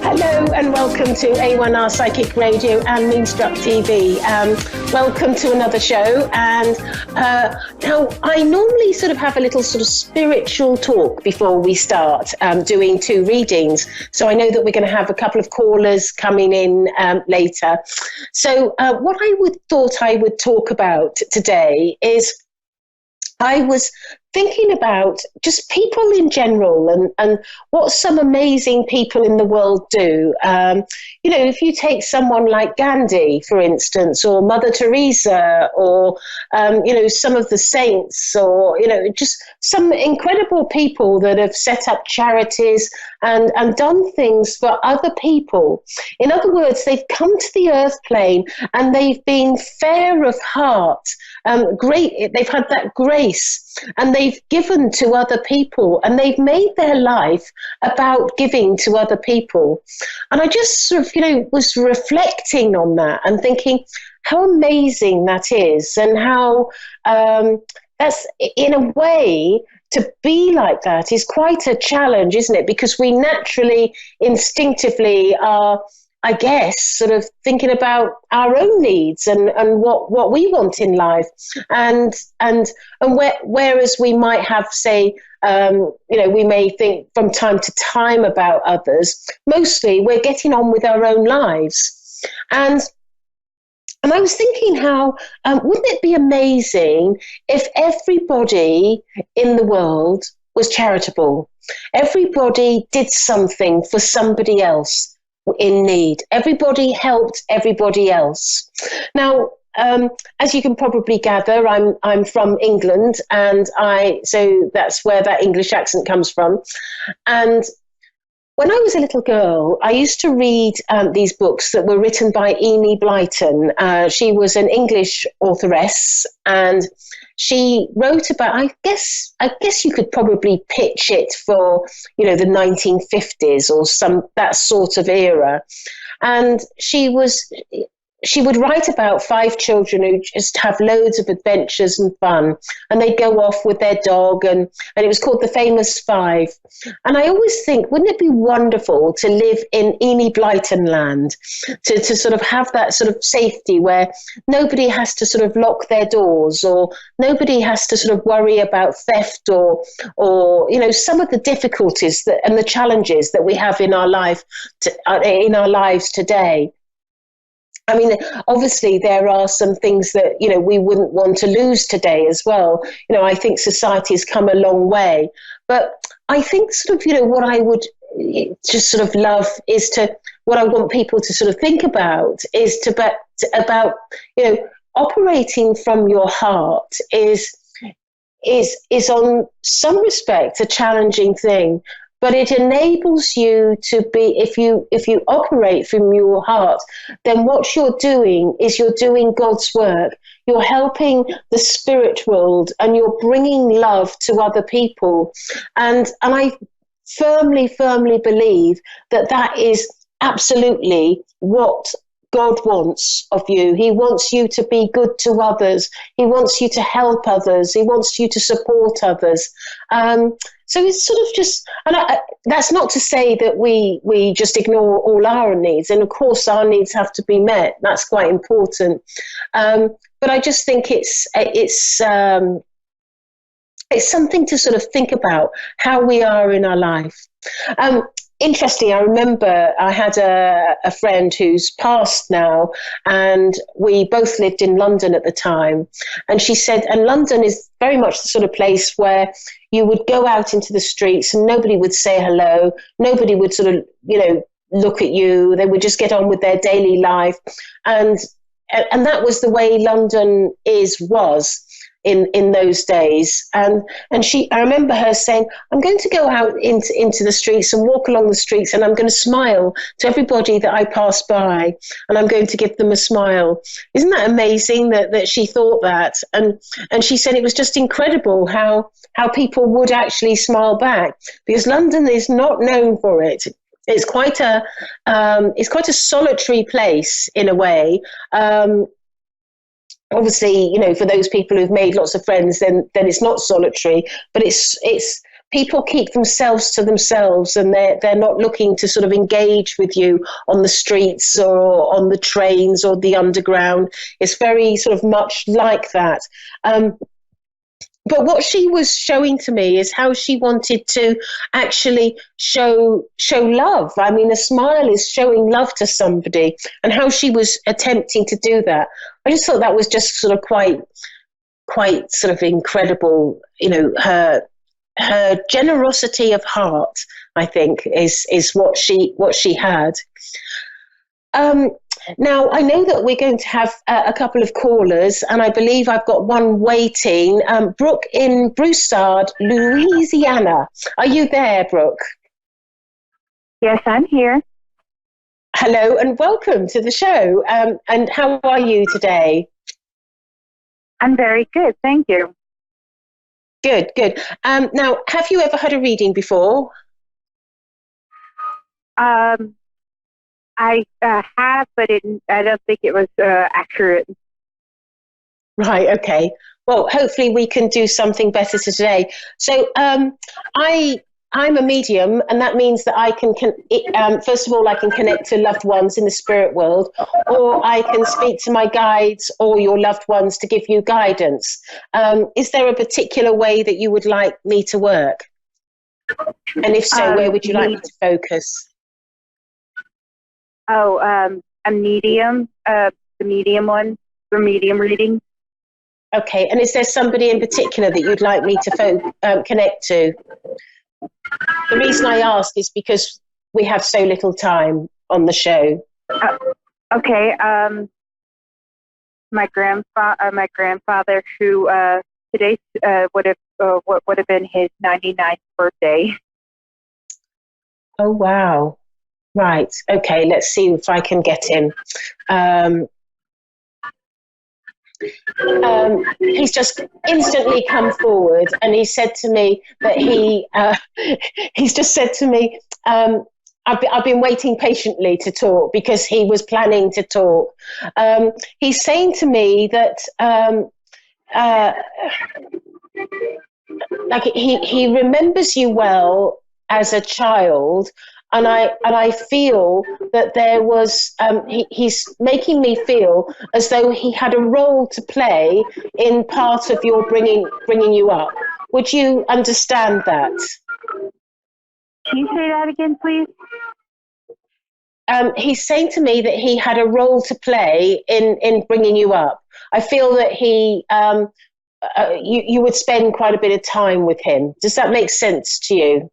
Hello and welcome to A1R Psychic Radio and Moonstruck TV. Welcome to another show. And now I normally sort of have a little sort of spiritual talk before we start doing two readings. So I know that we're going to have a couple of callers coming in later. So what thought I would talk about today is I was thinking about just people in general and what some amazing people in the world do. If you take someone like Gandhi, for instance, or Mother Teresa, or, some of the saints, or, just some incredible people that have set up charities and done things for other people. In other words, they've come to the earth plane and they've been fair of heart, they've had that grace, and they've given to other people, and they've made their life about giving to other people. And I just sort of, was reflecting on that and thinking how amazing that is, and how that's, in a way, to be like that is quite a challenge, isn't it? Because we naturally, instinctively are, I guess, sort of thinking about our own needs and what we want in life, and whereas we might have, say, we may think from time to time about others, mostly we're getting on with our own lives. And I was thinking how, wouldn't it be amazing if everybody in the world was charitable? Everybody did something for somebody else in need. Everybody helped everybody else. Now, as you can probably gather, I'm from England, and so that's where that English accent comes from. And when I was a little girl, I used to read these books that were written by Enid Blyton. She was an English authoress, and she wrote about, I guess you could probably pitch it for, the 1950s or that sort of era. And she would write about 5 children who just have loads of adventures and fun, and they'd go off with their dog, and it was called The Famous Five. And I always think, wouldn't it be wonderful to live in Enid Blyton land, to sort of have that sort of safety where nobody has to sort of lock their doors, or nobody has to sort of worry about theft or some of the difficulties and the challenges that we have in our lives today. I mean, obviously, there are some things that, we wouldn't want to lose today as well. I think society has come a long way. But I think sort of, what I would just sort of love is what I want people to sort of think about is about, operating from your heart is on some respect a challenging thing. But it enables you to be, if you operate from your heart, then what you're doing is you're doing God's work. You're helping the spirit world, and you're bringing love to other people. And I firmly believe that is absolutely what God wants of you. He wants you to be good to others. He wants you to help others. He wants you to support others. So it's sort of just, and that's not to say that we just ignore all our needs. And of course, our needs have to be met. That's quite important. But I just think it's something to sort of think about how we are in our life. Interesting, I remember I had a friend who's passed now, and we both lived in London at the time. And she said, and London is very much the sort of place where you would go out into the streets and nobody would say hello. Nobody would sort of, look at you. They would just get on with their daily life. And that was the way London was in those days. And I remember her saying, I'm going to go out into the streets and walk along the streets, and I'm going to smile to everybody that I pass by, and I'm going to give them a smile. Isn't that amazing that she thought that? And she said it was just incredible how people would actually smile back, because London is not known for it. It's quite a solitary place in a way. Obviously, for those people who've made lots of friends, then it's not solitary, but it's people keep themselves to themselves, and they're not looking to sort of engage with you on the streets or on the trains or the underground. It's very sort of much like that. But what she was showing to me is how she wanted to actually show love. I mean, a smile is showing love to somebody, and how she was attempting to do that. I just thought that was just sort of quite sort of incredible. You know, her generosity of heart, I think, is what she had. Now, I know that we're going to have a couple of callers, and I believe I've got one waiting. Brooke in Broussard, Louisiana. Are you there, Brooke? Yes, I'm here. Hello, and welcome to the show. And how are you today? I'm very good, thank you. Good. Now, have you ever had a reading before? I have, but I don't think it was accurate. Right, okay. Well, hopefully we can do something better today. So I'm a medium, and that means that I can first of all, I can connect to loved ones in the spirit world, or I can speak to my guides or your loved ones to give you guidance. Is there a particular way that you would like me to work? And if so, where would you like me to focus? Oh, a medium, the medium one, for medium reading. Okay, and is there somebody in particular that you'd like me to connect to? The reason I ask is because we have so little time on the show. Okay, my grandfather, who today would have been his 99th birthday. Oh wow. Right. Okay. Let's see if I can get him. He's just instantly come forward, and he said to me that he's just said to me, I've been waiting patiently to talk because he was planning to talk. He's saying to me that like he remembers you well as a child. And I feel that there was, he's making me feel as though he had a role to play in part of your bringing you up. Would you understand that? Can you say that again, please? He's saying to me that he had a role to play in bringing you up. I feel that you would spend quite a bit of time with him. Does that make sense to you?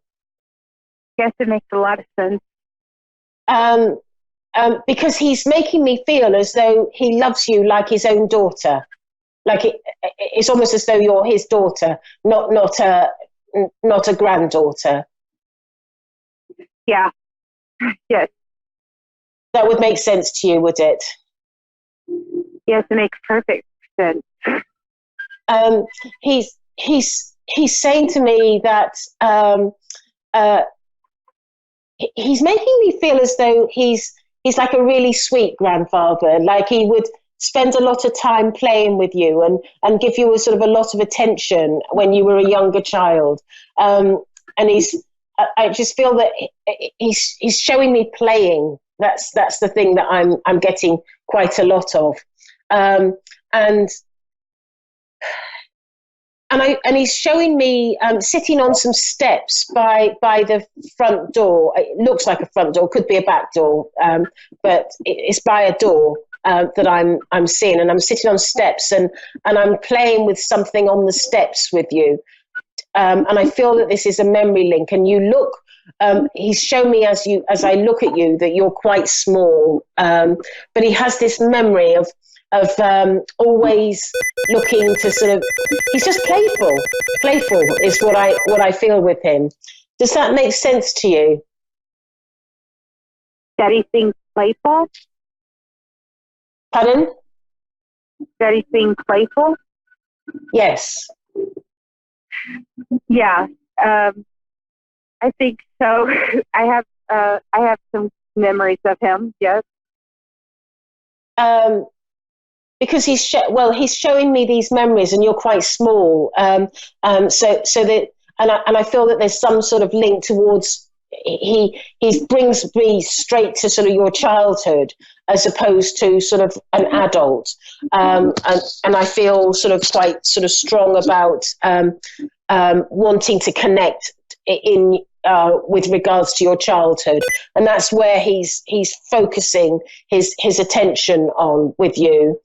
Yes, it makes a lot of sense. Because he's making me feel as though he loves you like his own daughter. Like it's almost as though you're his daughter, not a granddaughter. Yeah. Yes. That would make sense to you, would it? Yes, it makes perfect sense. He's saying to me that he's making me feel as though he's like a really sweet grandfather. Like he would spend a lot of time playing with you and give you a sort of a lot of attention when you were a younger child. And I just feel that he's showing me playing. That's the thing that I'm getting quite a lot of. And he's showing me sitting on some steps by the front door. It looks like a front door, could be a back door, but it's by a door that I'm seeing. And I'm sitting on steps and I'm playing with something on the steps with you. And I feel that this is a memory link. And you look, he's shown me as I look at you that you're quite small, but he has this memory of always looking to sort of, he's just playful is what I feel with him. Does that make sense to you? That he seems playful? Pardon? That he seems playful? Yes. Yeah, I think so. I have some memories of him, yes. Because he's showing me these memories, and you're quite small. So that I feel that there's some sort of link towards he brings me straight to sort of your childhood as opposed to sort of an adult, and I feel sort of quite sort of strong about wanting to connect in with regards to your childhood, and that's where he's focusing his attention on with you.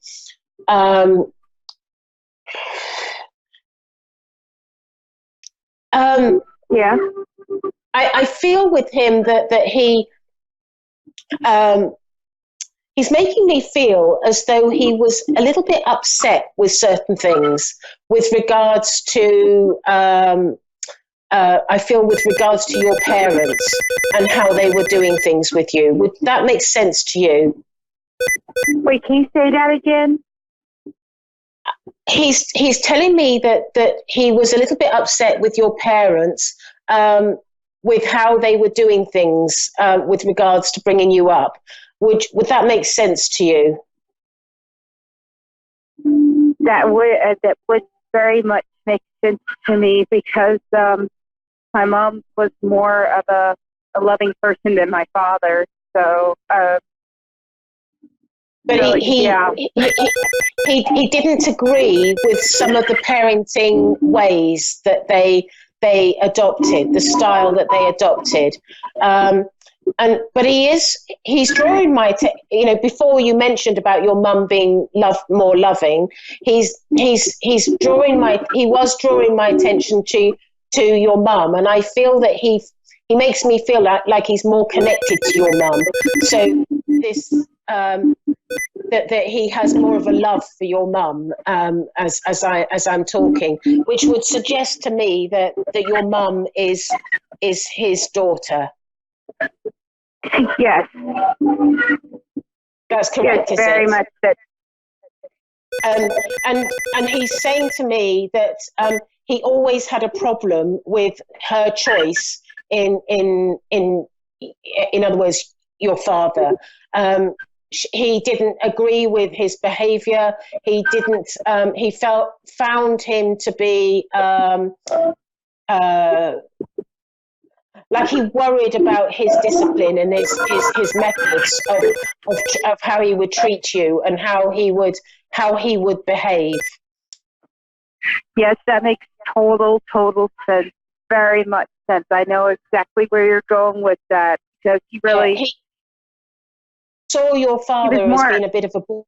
Yeah. I feel with him that he's making me feel as though he was a little bit upset with certain things with regards to I feel with regards to your parents and how they were doing things with you. Would that make sense to you? Wait, can you say that again? He's telling me that he was a little bit upset with your parents with how they were doing things with regards to bringing you up. Would that make sense to you? That would very much make sense to me, because my mom was more of a loving person than my father. So, but so, he didn't agree with some of the parenting ways that they adopted, the style that they adopted. But he's drawing before you mentioned about your mum being more loving, he was drawing my attention to your mum, and I feel that he makes me feel like he's more connected to your mum. So this that he has more of a love for your mum as I'm talking, which would suggest to me that your mum is his daughter. Yes. That's correct, yes, very much so. And he's saying to me that he always had a problem with her choice in other words, your father. He didn't agree with his behavior. He didn't. He found him to be like he worried about his discipline and his methods of how he would treat you and how he would behave. Yes, that makes total sense. Very much sense. I know exactly where you're going with that, because he really he saw your father as being a bit of a bully.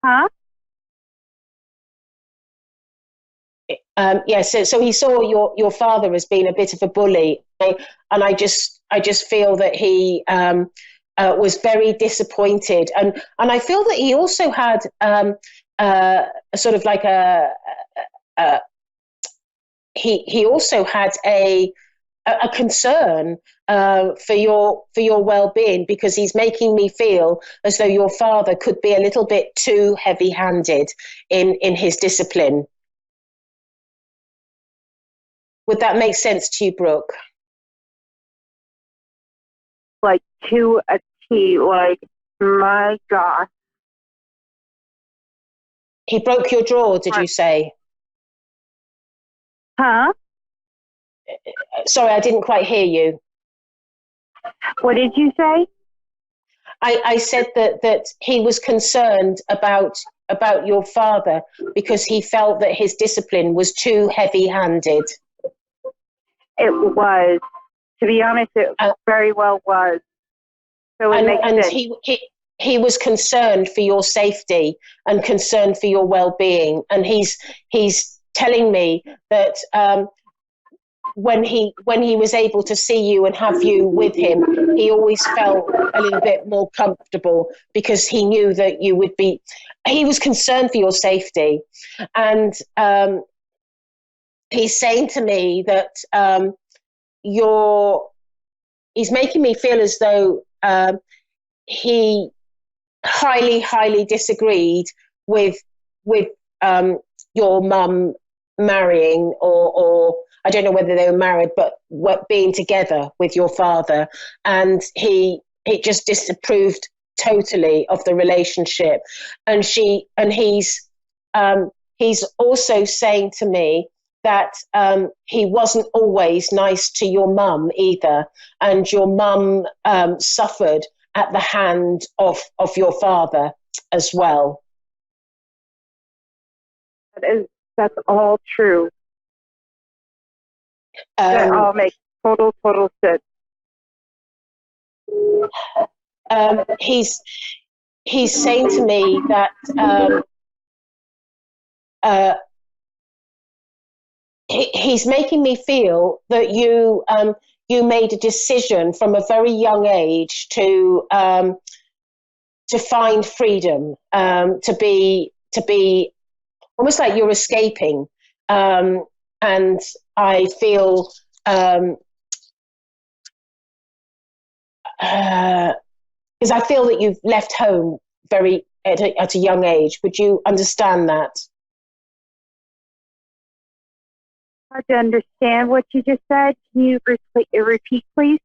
Huh? So he saw your father as being a bit of a bully, and I just feel that he was very disappointed, and I feel that he also had sort of like he also had a concern for your well-being, because he's making me feel as though your father could be a little bit too heavy-handed in his discipline. Would that make sense to you, Brooke? Like to a T, like, my gosh. He broke your jaw, did you say? Huh? Sorry, I didn't quite hear you. What did you say? I said that he was concerned about your father because he felt that his discipline was too heavy-handed. It was. To be honest, it very well was. So it makes sense. He was concerned for your safety and concerned for your well-being, and he's telling me that when he was able to see you and have you with him, he always felt a little bit more comfortable, because he knew that you would be. He was concerned for your safety, and he's saying to me that he's making me feel as though he highly disagreed with your mum marrying, or I don't know whether they were married, but being together with your father, and he just disapproved totally of the relationship, and he's also saying to me that he wasn't always nice to your mum either, and your mum suffered at the hand of your father as well. That's all true. That all makes total sense. He's saying to me that he's making me feel that you made a decision from a very young age to find freedom, to be almost like you're escaping, and I feel because I feel that you've left home very at a young age. Would you understand that? Hard to understand what you just said. Can you repeat, please?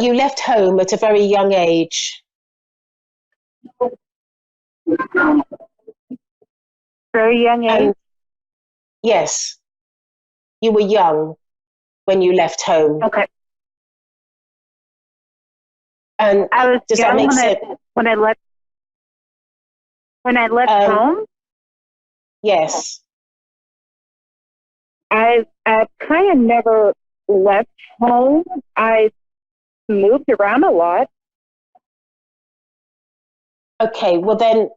You left home at a very young age. Very young age? And yes. You were young when you left home. Okay. And I was does young that make sense? When I left home? Yes. I've kind of never left home. I moved around a lot. Okay, well then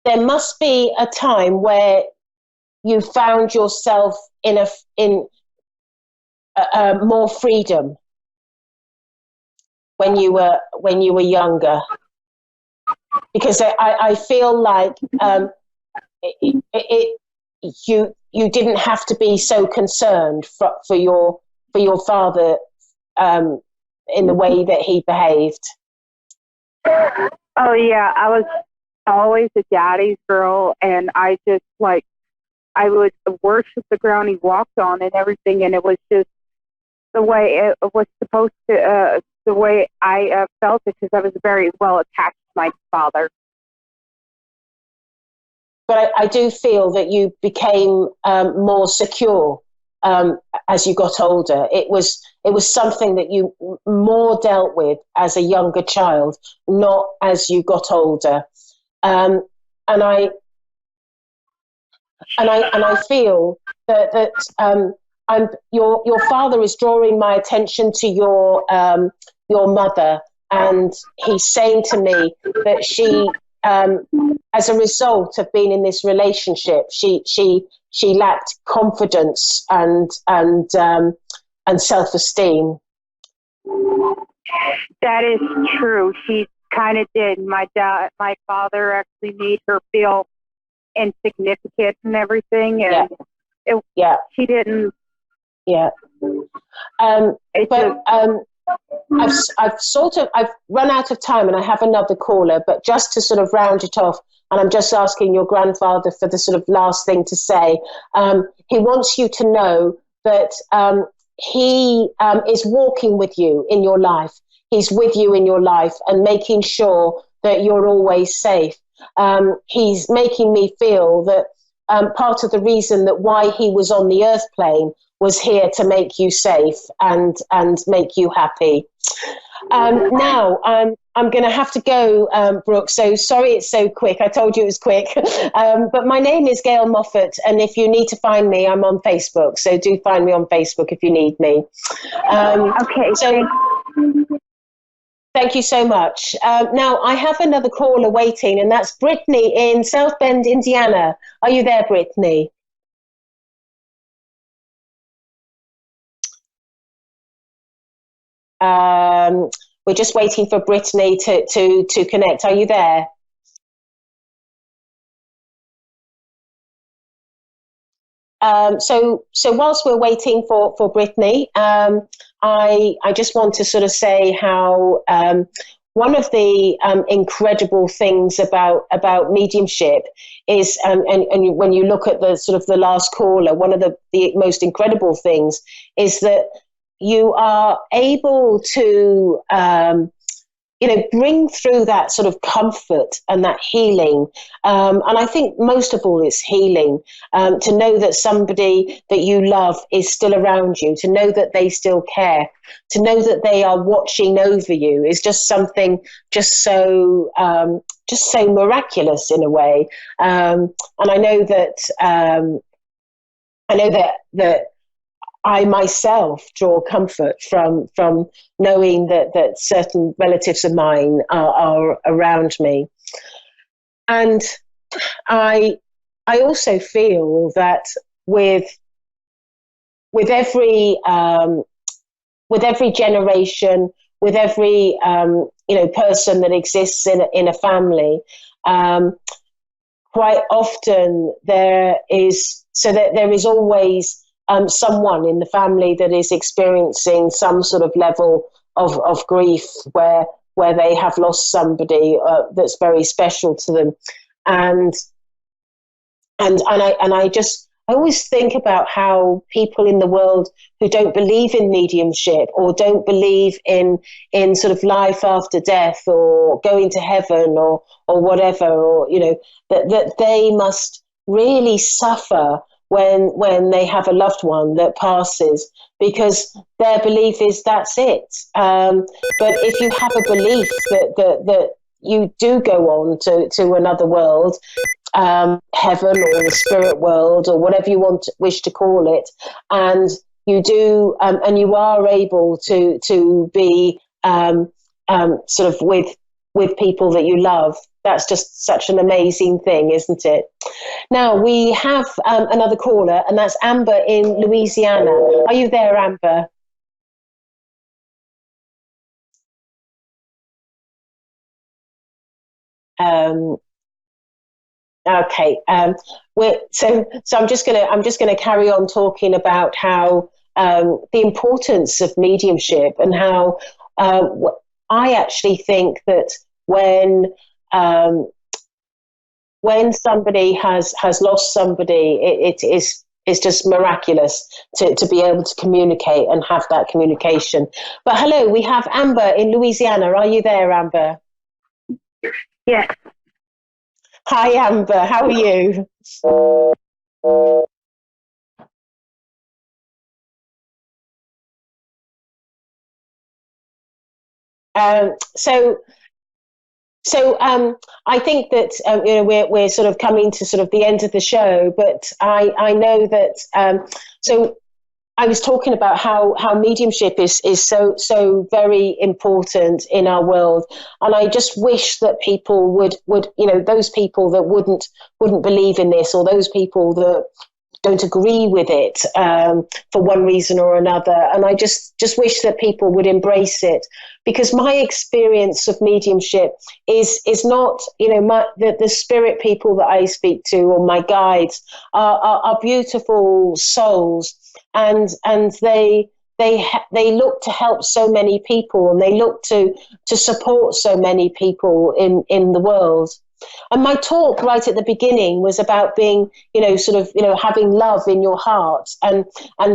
there must be a time where you found yourself in more freedom when you were younger, because I feel like you didn't have to be so concerned for your father in the way that he behaved. Oh yeah, I was always a daddy's girl, and I just I would worship the ground he walked on and everything, and it was just the way it was supposed to, the way I felt it, because I was very well attached to my father. But I do feel that you became more secure as you got older. It was something that you more dealt with as a younger child, not as you got older. And I feel that your father is drawing my attention to your mother, and he's saying to me that she, as a result of being in this relationship, she lacked confidence and self-esteem. That is true. She kind of did. My father actually made her feel insignificant and everything, and she didn't. Yeah. I've run out of time, and I have another caller, but just to sort of round it off, and I'm just asking your grandfather for the sort of last thing to say. He wants you to know that he is walking with you in your life. He's with you in your life and making sure that you're always safe. He's making me feel that part of the reason that why he was on the earth plane was here to make you safe and make you happy. Now, I'm going to have to go, Brooke, so sorry it's so quick. I told you it was quick. But my name is Gail Moffat, and if you need to find me, I'm on Facebook. So do find me on Facebook if you need me. Okay. So thank you so much. Now, I have another caller waiting, and that's Brittany in South Bend, Indiana. Are you there, Brittany? We're just waiting for Brittany to connect. Are you there? So whilst we're waiting for Brittany, I just want to sort of say how one of the incredible things about mediumship is, and when you look at the sort of the last caller, one of the most incredible things is that you are able to bring through that sort of comfort and that healing. And I think most of all, it's healing, to know that somebody that you love is still around you, to know that they still care, to know that they are watching over you is just something just so miraculous in a way. And I know that I myself draw comfort from knowing that certain relatives of mine are around me, and I also feel that with every generation, with every person that exists in a family, quite often there is always someone in the family that is experiencing some sort of level of grief where they have lost somebody that's very special to them, and I always think about how people in the world who don't believe in mediumship or don't believe in sort of life after death or going to heaven or whatever, or that they must really suffer when they have a loved one that passes, because their belief is that's it. But if you have a belief that you do go on to another world, heaven or the spirit world or whatever you wish to call it, and you do, and you are able to be sort of with people that you love, that's just such an amazing thing, isn't it? Now we have another caller, and that's Amber in Louisiana. Are you there, Amber? Okay. So I'm just gonna carry on talking about how the importance of mediumship, and how I actually think that um, when somebody has lost somebody, it is it's just miraculous to be able to communicate and have that communication. But hello, we have Amber in Louisiana. Are you there, Amber? Yes. Hi, Amber. How are you? So I think that we're sort of coming to sort of the end of the show, but I know that so I was talking about how mediumship is so very important in our world, and I just wish that people would those people that wouldn't believe in this, or those people that don't agree with it for one reason or another. And I just wish that people would embrace it, because my experience of mediumship is not, the spirit people that I speak to, or my guides, are beautiful souls, and they look to help so many people, and they look to support so many people in the world. And my talk right at the beginning was about being, having love in your heart and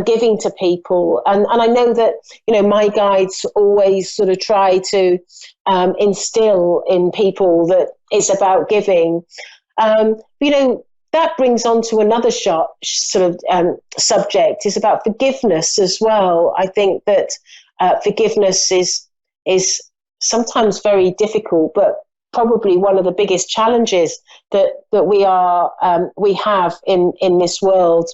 giving to people. And I know that, my guides always sort of try to instill in people that it's about giving. That brings on to another subject, is about forgiveness as well. I think that forgiveness is sometimes very difficult, but probably one of the biggest challenges that we have in this world,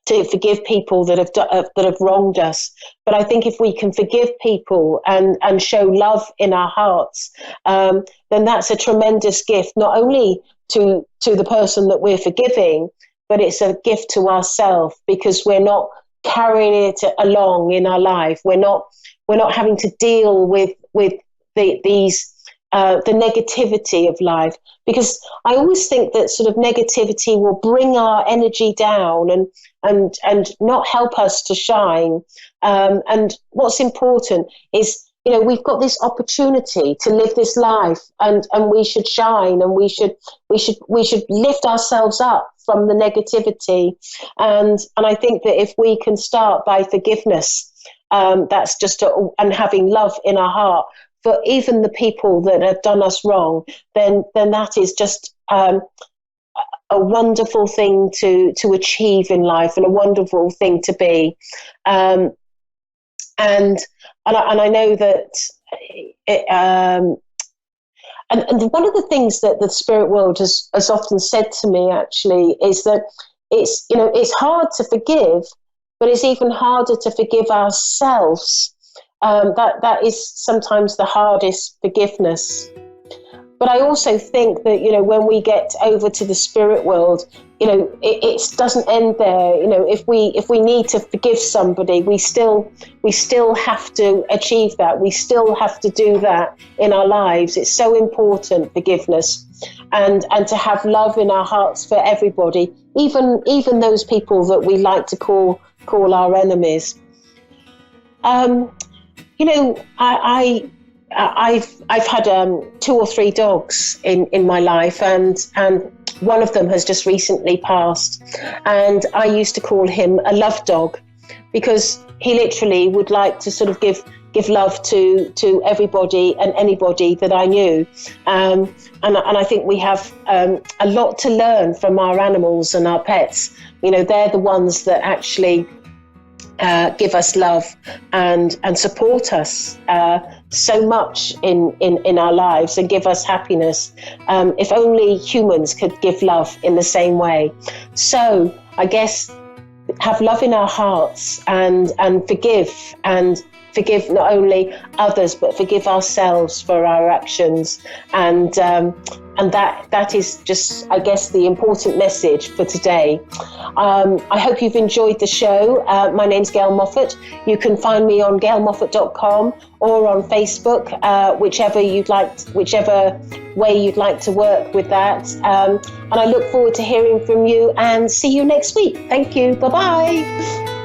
to forgive people that have wronged us. But I think if we can forgive people and show love in our hearts, then that's a tremendous gift, not only to the person that we're forgiving, but it's a gift to ourselves, because we're not carrying it along in our life. We're not having to deal with the negativity of life, because I always think that sort of negativity will bring our energy down and not help us to shine. And what's important is, we've got this opportunity to live this life, and we should shine, and we should lift ourselves up from the negativity. And I think that if we can start by forgiveness, that's and having love in our heart for even the people that have done us wrong, then that is just a wonderful thing to achieve in life, and a wonderful thing to be. And I know that and one of the things that the spirit world has often said to me, actually, is that it's hard to forgive, but it's even harder to forgive ourselves. That is sometimes the hardest forgiveness. But I also think that, when we get over to the spirit world, it doesn't end there. If we need to forgive somebody, we still have to achieve that. We still have to do that in our lives. It's so important, forgiveness, and to have love in our hearts for everybody, even those people that we like to call our enemies. I've had 2 or 3 dogs in my life, and one of them has just recently passed, and I used to call him a love dog, because he literally would like to sort of give love to everybody and anybody that I knew, and I think we have a lot to learn from our animals and our pets. They're the ones that actually give us love and support us so much in our lives, and give us happiness. If only humans could give love in the same way. So I guess have love in our hearts, and forgive not only others, but forgive ourselves for our actions. And that is just, I guess, the important message for today. I hope you've enjoyed the show. My name's Gail Moffat. You can find me on gailmoffat.com or on Facebook, whichever way you'd like to work with that. And I look forward to hearing from you, and see you next week. Thank you. Bye-bye.